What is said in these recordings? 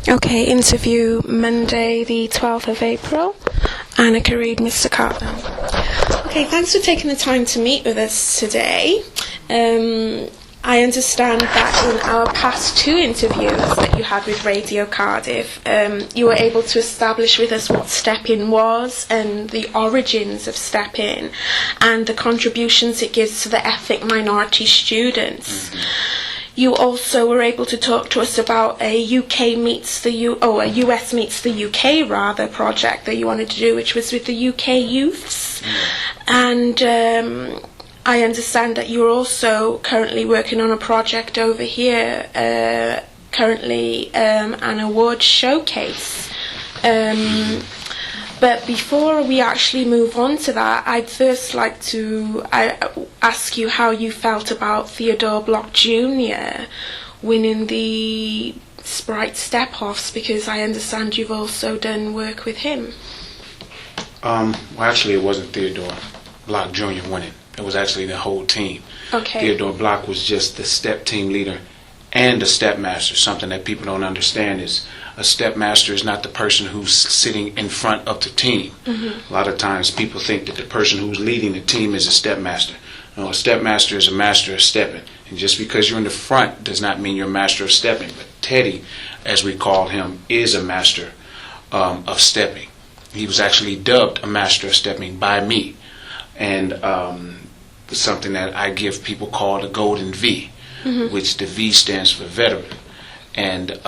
Okay, interview Monday the 12th of April. Annika, Reid, Mr. Carthon. Okay, thanks for taking the time to meet with us today. I understand that in our past two interviews that you had with Radio Cardiff, you were able to establish with us what Step-In was and the origins of Step-In and the contributions it gives to the ethnic minority students. Mm-hmm. You also were able to talk to us about a US meets the UK rather project that you wanted to do, which was with the UK youths. And I understand that you're also currently working on a project over here, currently an award showcase. But before we actually move on to that, I'd first like to ask you how you felt about Theodore Block Jr. winning the Sprite Step-Offs, because I understand you've also done work with him. Well, actually, it wasn't Theodore Block Jr. winning. It was actually the whole team. Okay. Theodore Block was just the step team leader and the step master. Something that people don't understand is a step master is not the person who's sitting in front of the team. Mm-hmm. A lot of times people think that the person who's leading the team is a step master. No, a step master is a master of stepping. And just because you're in the front does not mean you're a master of stepping. But Teddy, as we call him, is a master of stepping. He was actually dubbed a master of stepping by me. And something that I give people called a golden V, mm-hmm. which the V stands for veteran. And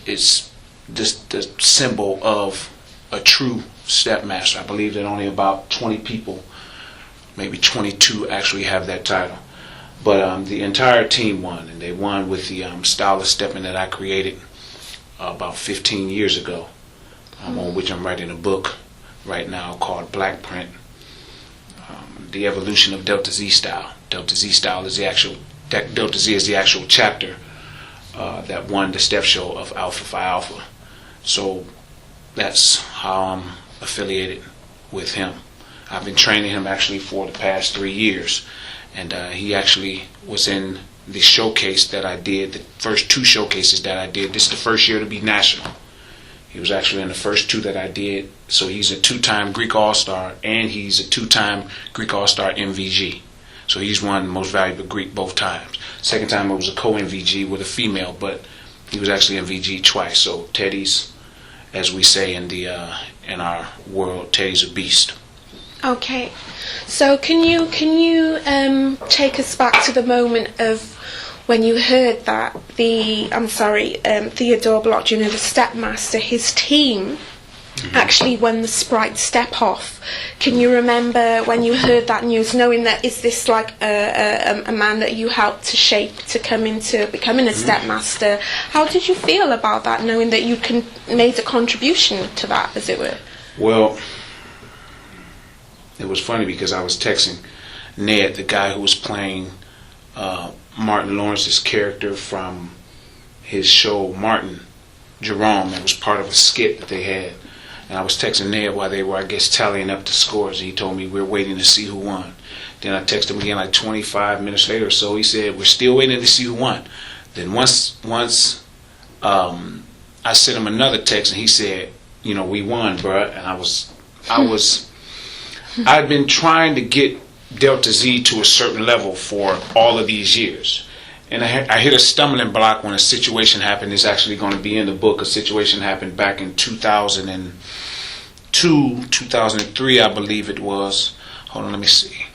it's just the symbol of a true step master. I believe that only about 20 people, maybe 22, actually have that title. But the entire team won, and they won with the style of stepping that I created about 15 years ago, on which I'm writing a book right now called Black Print, The Evolution of Delta Z Style. Delta Z Style is Delta Z is the actual chapter that won the step show of Alpha Phi Alpha. So that's how I'm affiliated with him. I've been training him actually for the past 3 years, and he actually was in the showcase that I did, the first two showcases that I did. This is the first year to be national. He was actually in the first two that I did. So he's a 2-time Greek All-Star, and he's a 2-time Greek All-Star MVG. So he's won Most Valuable Greek both times. Second time it was a co-MVG with a female, but he was actually MVG twice. So Teddy's, as we say in our world, Teddy's a beast. Okay, so can you take us back to the moment of when you heard that Theodore Block Jr., the stepmaster, his team actually won the Sprite Step-Off? Can you remember when you heard that news, knowing that is this like a man that you helped to shape to come into becoming a stepmaster? How did you feel about that, knowing that you made a contribution to that, as it were? Well, it was funny because I was texting Ned, the guy who was playing Martin Lawrence's character from his show Martin, Jerome. It was part of a skit that they had. And I was texting Ned while they were, I guess, tallying up the scores. He told me we're waiting to see who won. Then I texted him again like 25 minutes later or so. He said, we're still waiting to see who won. Then once I sent him another text and he said, we won, bruh. And I'd been trying to get Delta Z to a certain level for all of these years. And I hit a stumbling block when a situation happened. It's actually going to be in the book. A situation happened back in 2002, 2003, I believe it was. Hold on, let me see.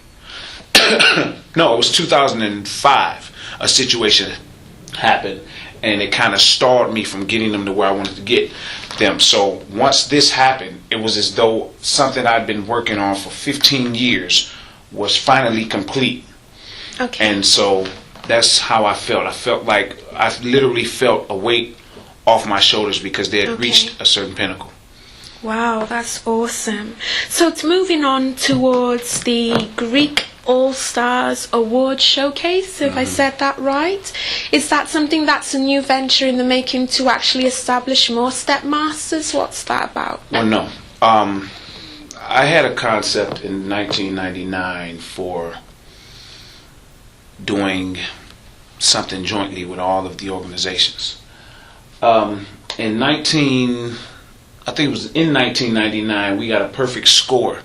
No, it was 2005. A situation happened, and it kind of stalled me from getting them to where I wanted to get them. So once this happened, it was as though something I'd been working on for 15 years was finally complete. Okay. And so that's how I felt. I felt like I literally felt a weight off my shoulders because they had reached a certain pinnacle. Wow, that's awesome. So it's moving on towards the Greek All-Stars Award Showcase, if I said that right. Is that something that's a new venture in the making to actually establish more stepmasters? What's that about? Well, no. I had a concept in 1999 for doing something jointly with all of the organizations. in I think it was in 1999, we got a perfect score,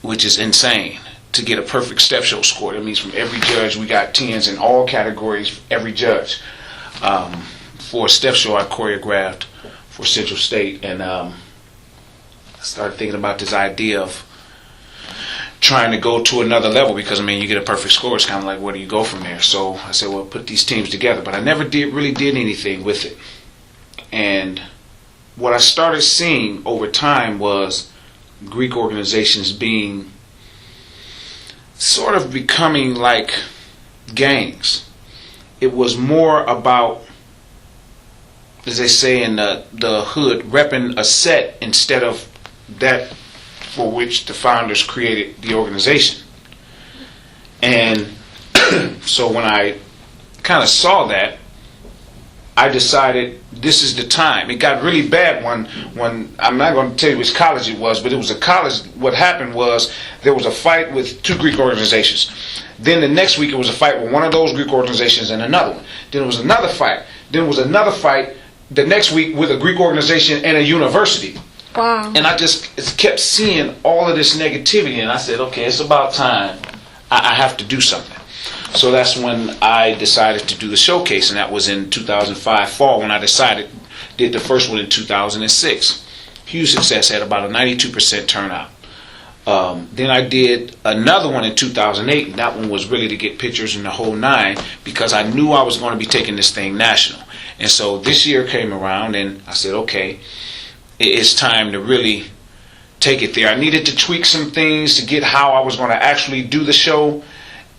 which is insane. To get a perfect step show score, that means from every judge we got 10s in all categories. Every judge. For a step show I choreographed for Central State, and I started thinking about this idea of trying to go to another level, because I mean, you get a perfect score, it's kind of like, where do you go from there? So I said, well, put these teams together, but I never really did anything with it. And what I started seeing over time was Greek organizations being sort of becoming like gangs. It was more about, as they say in the hood, repping a set instead of that for which the founders created the organization. And so when I kind of saw that, I decided this is the time. It got really bad when I'm not going to tell you which college it was, but it was a college. What happened was there was a fight with two Greek organizations. Then the next week it was a fight with one of those Greek organizations and another one. Then it was another fight. Then it was another fight the next week with a Greek organization and a university. Wow. And I just kept seeing all of this negativity, and I said, okay, it's about time. I have to do something. So that's when I decided to do the showcase, and that was in 2005 fall when I did the first one in 2006. Huge success, had about a 92% turnout. Then I did another one in 2008, and that one was really to get pictures in the whole nine, because I knew I was going to be taking this thing national. And so this year came around, and I said, okay, it's time to really take it there. I needed to tweak some things to get how I was going to actually do the show,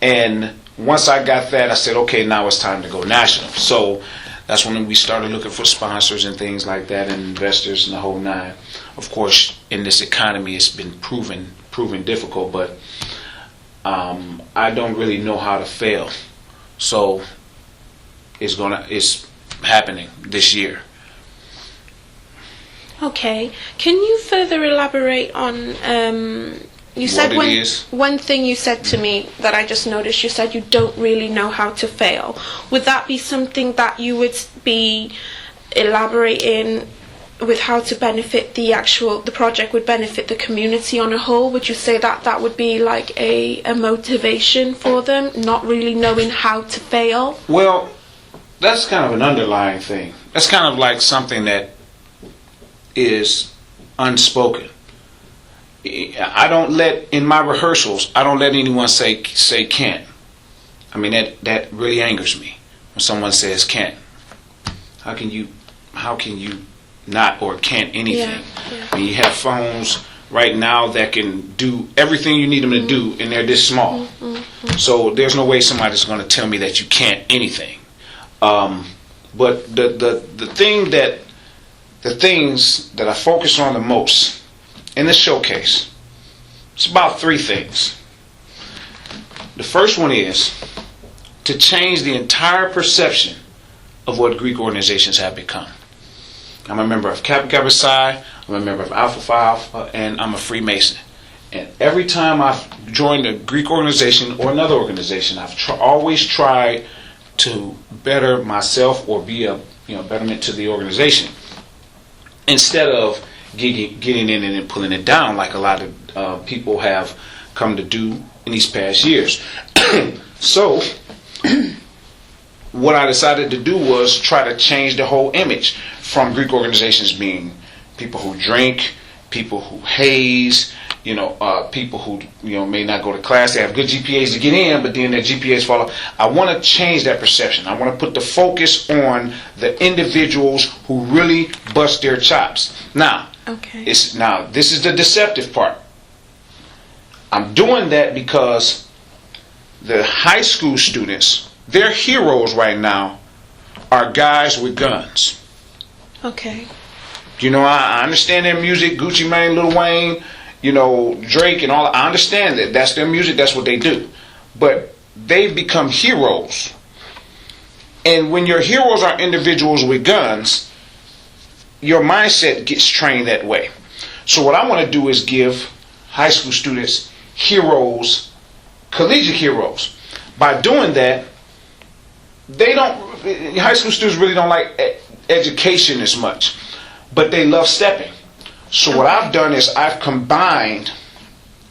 and once I got that, I said, okay, now it's time to go national. So that's when we started looking for sponsors and things like that, and investors and the whole nine. Of course, in this economy, it's been proven difficult, but I don't really know how to fail. So it's happening this year. Okay. Can you further elaborate on you said one thing you said to me that I just noticed, you said you don't really know how to fail. Would that be something that you would be elaborating with, how to benefit the project would benefit the community on a whole? Would you say that that would be like a motivation for them, not really knowing how to fail? Well, that's kind of an underlying thing. That's kind of like something that is unspoken. I don't let, in my rehearsals, I don't let anyone say can't. I mean, that really angers me when someone says can't. How can you not or can't anything? Yeah. I mean, you have phones right now that can do everything you need them to do, and they're this small. So there's no way somebody's going to tell me that you can't anything. But the things that I focus on the most in the showcase, it's about three things. The first one is to change the entire perception of what Greek organizations have become. I'm a member of Kappa Kappa Psi, I'm a member of Alpha Phi Alpha, and I'm a Freemason. And every time I've joined a Greek organization or another organization, I've always tried to better myself or be a betterment to the organization, instead of getting in and pulling it down like a lot of people have come to do in these past years. So what I decided to do was try to change the whole image from Greek organizations being people who drink, people who haze, people who may not go to class. They have good GPAs to get in, but then their GPAs fall off. I want to change that perception. I want to put the focus on the individuals who really bust their chops. Now, this is the deceptive part. I'm doing that because the high school students, their heroes right now are guys with guns. Okay. I understand their music, Gucci Mane, Lil Wayne, Drake and all. I understand that. That's their music, that's what they do. But they've become heroes. And when your heroes are individuals with guns, your mindset gets trained that way. So what I want to do is give high school students heroes, collegiate heroes. By doing that, high school students really don't like education as much, but they love stepping. So what I've done is I've combined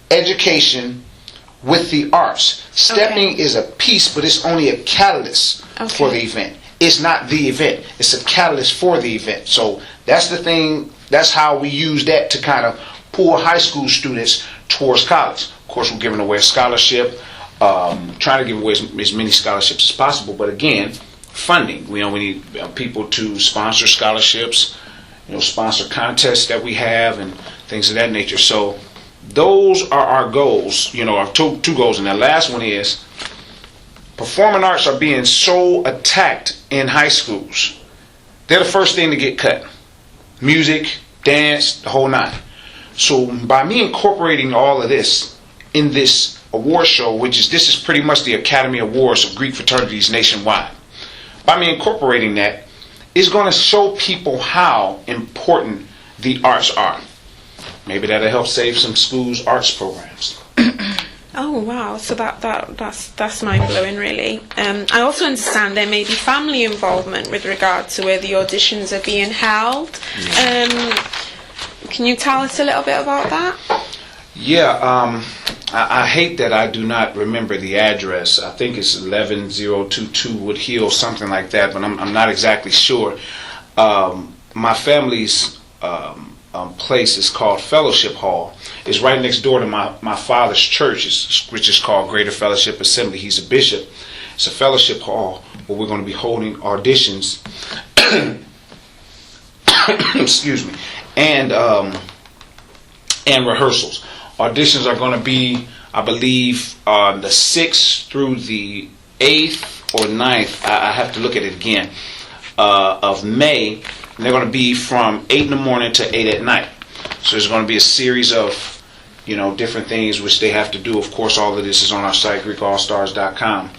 education with the arts. Stepping is a piece, but it's only a catalyst for the event. It's not the event. It's a catalyst for the event. So that's the thing. That's how we use that to kind of pull high school students towards college. Of course, we're giving away a scholarship, trying to give away as many scholarships as possible. But again, funding. We need people to sponsor scholarships, sponsor contests that we have and things of that nature. So those are our goals. Our two goals, and the last one is performing arts are being so attacked in high schools. They're the first thing to get cut. Music, dance, the whole nine. So by me incorporating all of this in this award show, this is pretty much the Academy Awards of Greek fraternities nationwide. By me incorporating that, it's going to show people how important the arts are. Maybe that'll help save some schools' arts programs. Oh wow! So that's mind blowing, really. I also understand there may be family involvement with regard to where the auditions are being held. Can you tell us a little bit about that? Yeah, I hate that I do not remember the address. I think it's 11022 Wood Hill, something like that, but I'm not exactly sure. My family's place is called Fellowship Hall. It's right next door to my father's church, which is called Greater Fellowship Assembly. He's a bishop. It's a fellowship hall where we're going to be holding auditions. Excuse me. And rehearsals. Auditions are going to be, I believe, on the 6th through the 8th or 9th. I have to look at it again. Of May. And they're going to be from 8 in the morning to 8 at night. So there's going to be a series of, different things which they have to do. Of course, all of this is on our site, GreekAllStars.com.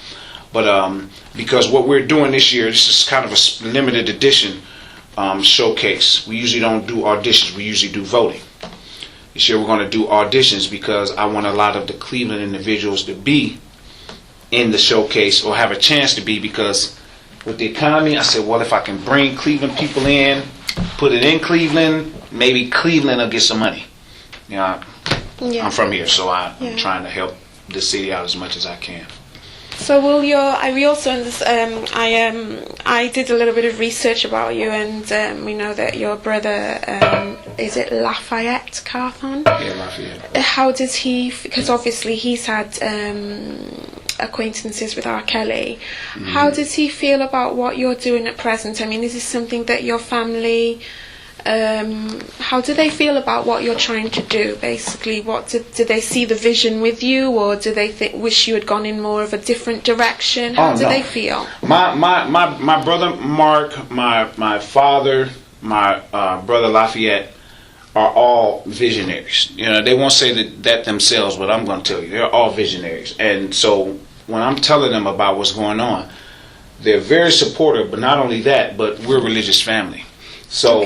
But because what we're doing this year, this is kind of a limited edition showcase. We usually don't do auditions. We usually do voting. This year we're going to do auditions because I want a lot of the Cleveland individuals to be in the showcase or have a chance to be, because with the economy, I said, well, if I can bring Cleveland people in, put it in Cleveland, maybe Cleveland will get some money. I'm from here, so I'm trying to help the city out as much as I can. So we also understand, I did a little bit of research about you, and we know that your brother, is it Lafayette Carthon? Yeah, Lafayette. How does he, because obviously he's had acquaintances with R. Kelly, how does he feel about what you're doing at present? I mean, is this something that your family, how do they feel about what you're trying to do, basically? Do they see the vision with you, or do they wish you had gone in more of a different direction? How do they feel? My brother Mark, my father, my brother Lafayette are all visionaries. They won't say that themselves, but I'm going to tell you, they're all visionaries. And so when I'm telling them about what's going on, they're very supportive. But not only that, but we're a religious family. So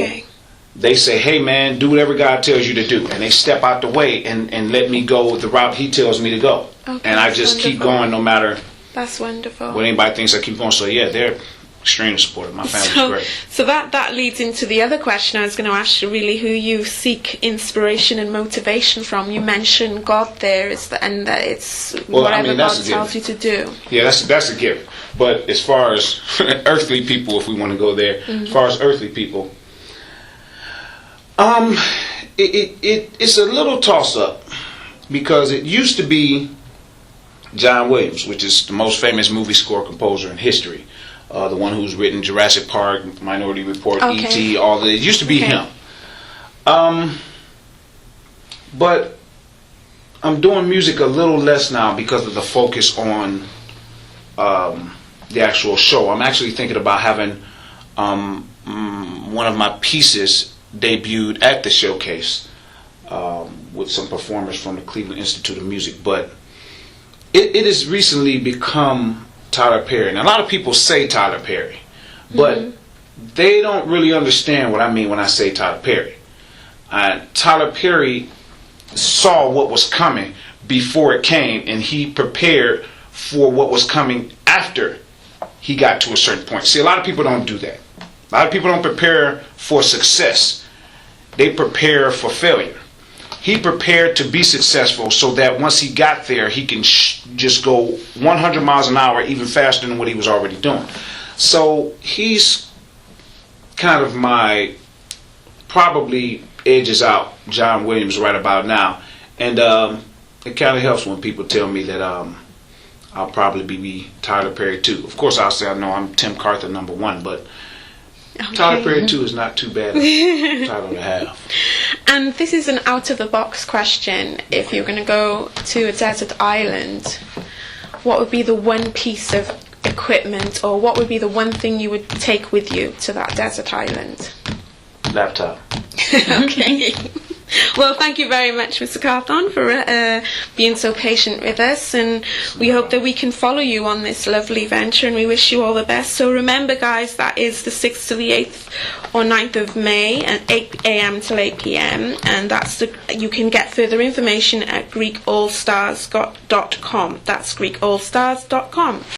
they say, hey man, do whatever God tells you to do. And they step out the way and let me go the route he tells me to go. And I just keep going no matter That's wonderful. what anybody thinks. I keep going. So yeah, they're extremely supportive. My family's great. So that leads into the other question I was going to ask you, really, who you seek inspiration and motivation from. You mentioned God there, and that it's whatever God tells you to do. Yeah, that's a gift. But as far as earthly people, if we want to go there, as far as earthly people, it's a little toss-up, because it used to be John Williams, which is the most famous movie score composer in history. The one who's written Jurassic Park, Minority Report, E.T., all of it. It used to be him. But I'm doing music a little less now because of the focus on the actual show. I'm actually thinking about having one of my pieces debuted at the showcase with some performers from the Cleveland Institute of Music. But it has recently become Tyler Perry. Now, a lot of people say Tyler Perry, but they don't really understand what I mean when I say Tyler Perry. Tyler Perry saw what was coming before it came, and he prepared for what was coming after he got to a certain point. See, a lot of people don't do that. A lot of people don't prepare for success. They prepare for failure. He prepared to be successful so that once he got there, he can just go 100 miles an hour even faster than what he was already doing. So he's kind of my, probably edges out John Williams right about now. And it kind of helps when people tell me that I'll probably be Tyler Perry 2. Of course, I'll say I know I'm Tim Carthon #1, but Tyler Perry 2 is not too bad a title to have. And this is an out-of-the-box question. If you're going to go to a desert island, what would be the one piece of equipment, or what would be the one thing you would take with you to that desert island? Laptop. Okay. Well, thank you very much, Mr. Carthon, for being so patient with us, and we hope that we can follow you on this lovely venture, and we wish you all the best. So remember, guys, that is the 6th to the 8th or 9th of May, at 8 a.m. till 8 p.m, and you can get further information at GreekAllStars.com. That's GreekAllStars.com.